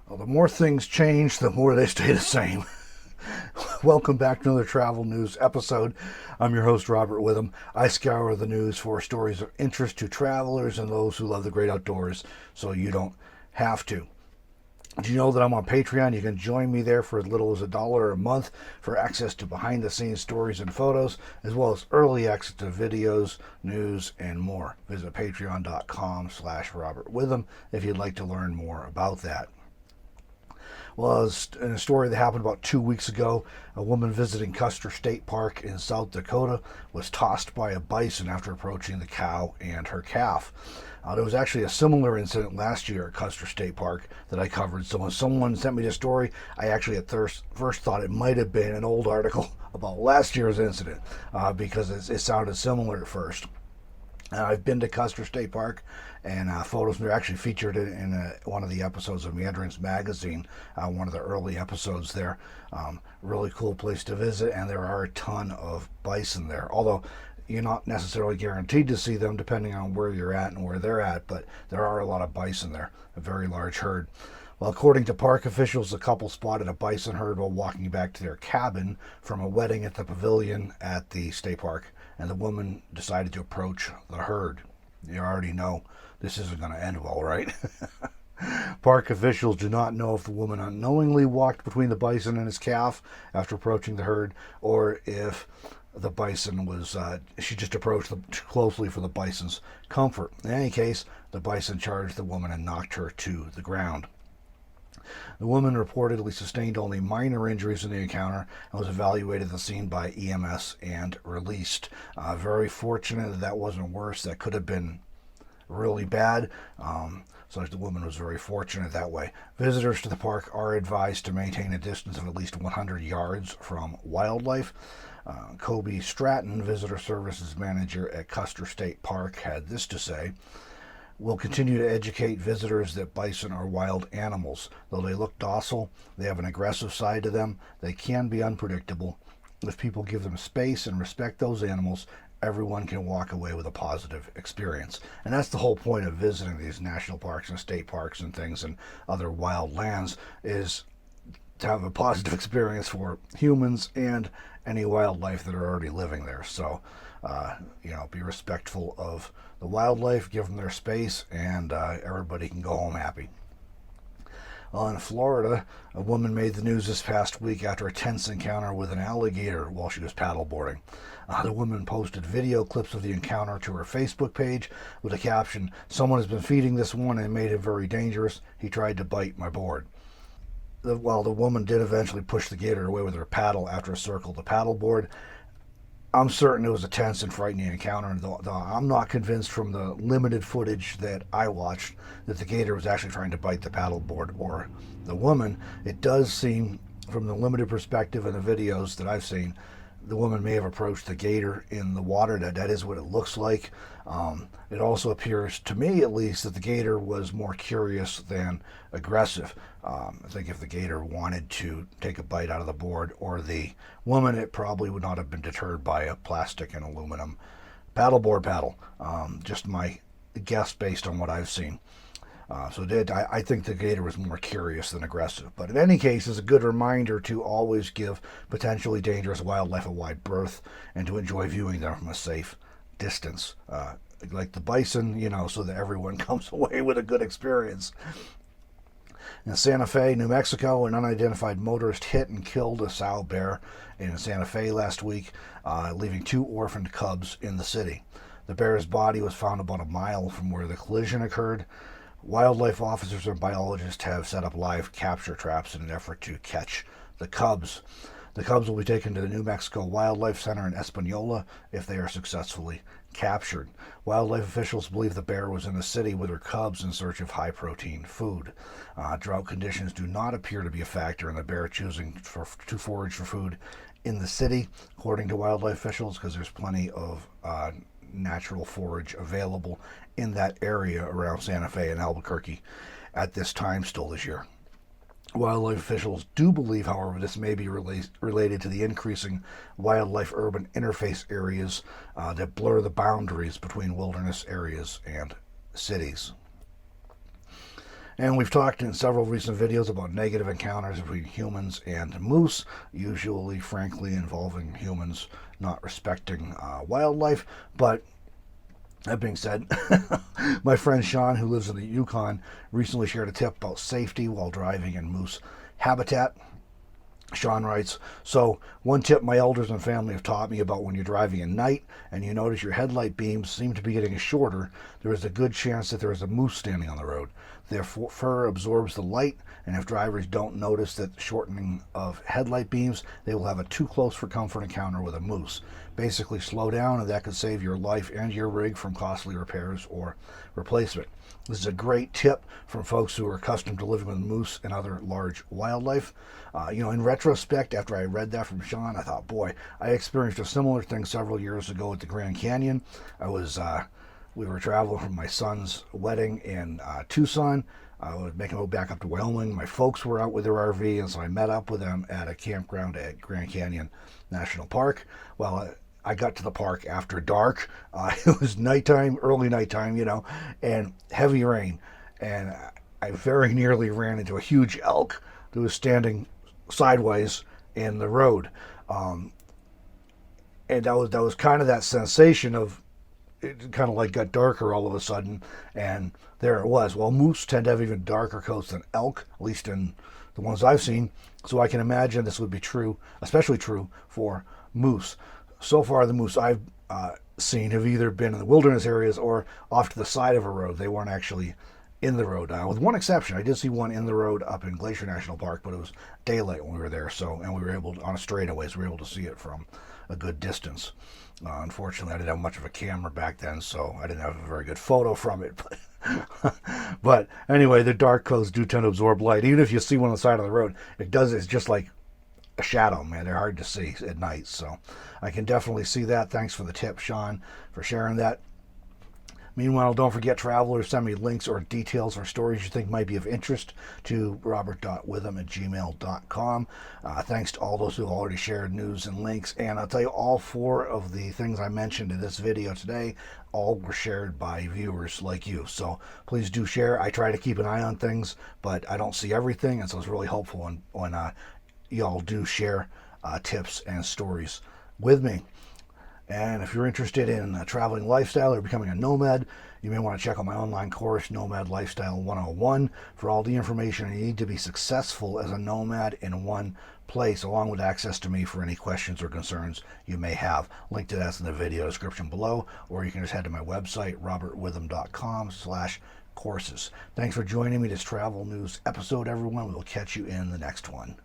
Well, the more things change, the more they stay the same. Welcome back to another travel news episode. I'm your host, Robert Witham. I scour the news for stories of interest to travelers and those who love the great outdoors, so you don't have to. Do you know that I'm on Patreon? You can join me there for as little as $1 a month for access to behind-the-scenes stories and photos, as well as early access to videos, news, and more. Visit patreon.com/Robert Witham if you'd like to learn more about that. Well, in a story that happened about 2 weeks ago, a woman visiting Custer State Park in South Dakota was tossed by a bison after approaching the cow and her calf. There was actually a similar incident last year at Custer State Park that I covered. So when someone sent me this story, I actually at first thought it might have been an old article about last year's incident because it sounded similar at first. I've been to Custer State Park, and photos are actually featured in one of the episodes of Meanderings Magazine, one of the early episodes there. Really cool place to visit, and there are a ton of bison there. Although you're not necessarily guaranteed to see them depending on where you're at and where they're at, but there are a lot of bison there, a very large herd. Well, according to park officials, the couple spotted a bison herd while walking back to their cabin from a wedding at the pavilion at the state park, and the woman decided to approach the herd. You already know this isn't going to end well, right? Park officials do not know if the woman unknowingly walked between the bison and his calf after approaching the herd, or if the bison was, she just approached them too closely for the bison's comfort. In any case, the bison charged the woman and knocked her to the ground. The woman reportedly sustained only minor injuries in the encounter and was evaluated at the scene by EMS and released. Very fortunate that wasn't worse. That could have been really bad. So the woman was very fortunate that way. Visitors to the park are advised to maintain a distance of at least 100 yards from wildlife. Kobe Stratton, visitor services manager at Custer State Park, had this to say: "We'll continue to educate visitors that bison are wild animals. Though they look docile, they have an aggressive side to them. They can be unpredictable. If people give them space and respect those animals, everyone can walk away with a positive experience." And that's the whole point of visiting these national parks and state parks and things and other wild lands, is to have a positive experience for humans and any wildlife that are already living there. So, be respectful of the wildlife, give them their space, and everybody can go home happy. Well, in Florida, a woman made the news this past week after a tense encounter with an alligator while she was paddleboarding. The woman posted video clips of the encounter to her Facebook page with a caption: "Someone has been feeding this one and made him very dangerous. He tried to bite my board." The woman did eventually push the gator away with her paddle after it circled the paddleboard. I'm certain it was a tense and frightening encounter, and though I'm not convinced from the limited footage that I watched that the gator was actually trying to bite the paddleboard or the woman. It does seem, from the limited perspective and the videos that I've seen, the woman may have approached the gator in the water. That is what it looks like. It also appears, to me at least, that the gator was more curious than aggressive. I think if the gator wanted to take a bite out of the board or the woman, it probably would not have been deterred by a plastic and aluminum paddleboard paddle. Just my guess based on what I've seen. I think the gator was more curious than aggressive. But in any case, it's a good reminder to always give potentially dangerous wildlife a wide berth and to enjoy viewing them from a safe distance. Like the bison, so that everyone comes away with a good experience. In Santa Fe, New Mexico, an unidentified motorist hit and killed a sow bear in Santa Fe last week, leaving 2 orphaned cubs in the city. The bear's body was found about a mile from where the collision occurred. Wildlife officers and biologists have set up live capture traps in an effort to catch the cubs. The cubs will be taken to the New Mexico Wildlife Center in Espanola if they are successfully captured. Wildlife officials believe the bear was in the city with her cubs in search of high-protein food. Drought conditions do not appear to be a factor in the bear choosing to forage for food in the city, according to wildlife officials, because there's plenty of natural forage available in that area around Santa Fe and Albuquerque at this time still this year. Wildlife officials do believe, however, this may be related to the increasing wildlife-urban interface areas that blur the boundaries between wilderness areas and cities. And we've talked in several recent videos about negative encounters between humans and moose, usually, frankly, involving humans not respecting wildlife. But that being said, my friend Sean, who lives in the Yukon, recently shared a tip about safety while driving in moose habitat. Sean writes, so one tip my elders and family have taught me about when you're driving at night and you notice your headlight beams seem to be getting shorter, there is a good chance that there is a moose standing on the road. Their fur absorbs the light, and if drivers don't notice that shortening of headlight beams, they will have a too close for comfort encounter with a moose. Basically slow down, and that could save your life and your rig from costly repairs or replacement. This is a great tip from folks who are accustomed to living with moose and other large wildlife. In retrospect, after I read that from Sean, I thought, boy, I experienced a similar thing several years ago at the Grand Canyon. We were traveling from my son's wedding in Tucson. I was making a go back up to Wyoming. My folks were out with their RV, and so I met up with them at a campground at Grand Canyon National Park. Well, I got to the park after dark. It was nighttime, early nighttime, and heavy rain. And I very nearly ran into a huge elk that was standing sideways in the road. And that was kind of that sensation of, it kind of like got darker all of a sudden, and there it was. Well, moose tend to have even darker coats than elk, at least in the ones I've seen. So I can imagine this would be true, especially true for moose. So far, the moose I've seen have either been in the wilderness areas or off to the side of a road. They weren't actually in the road. With one exception, I did see one in the road up in Glacier National Park, but it was daylight when we were there, and we were able to, on a straightaway, so we were able to see it from a good distance. Unfortunately, I didn't have much of a camera back then, so I didn't have a very good photo from it. But anyway, the dark coats do tend to absorb light. Even if you see one on the side of the road, it's just like a shadow, man. They're hard to see at night, so I can definitely see that. Thanks for the tip, Sean, for sharing that. Meanwhile, don't forget, travelers, send me links or details or stories you think might be of interest to robert.witham@gmail.com. Thanks to all those who have already shared news and links. And I'll tell you, all 4 of the things I mentioned in this video today, all were shared by viewers like you. So please do share. I try to keep an eye on things, but I don't see everything. And so it's really helpful when y'all do share tips and stories with me. And if you're interested in a traveling lifestyle or becoming a nomad, you may want to check out my online course, Nomad Lifestyle 101, for all the information you need to be successful as a nomad in one place, along with access to me for any questions or concerns you may have. Link to that's in the video description below, or you can just head to my website, robertwitham.com/courses. Thanks for joining me this travel news episode, everyone. We'll catch you in the next one.